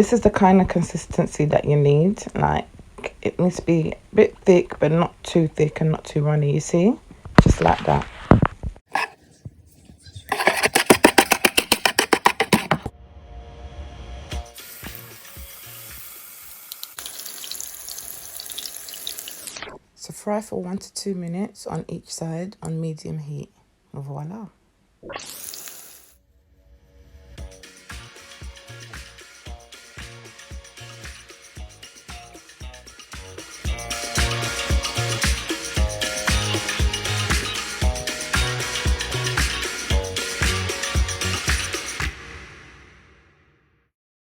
this is the kind of consistency that you need. Like, it needs to be a bit thick, but not too thick and not too runny, you see? Just like that. So fry for 1 to 2 minutes on each side on medium heat. Voila.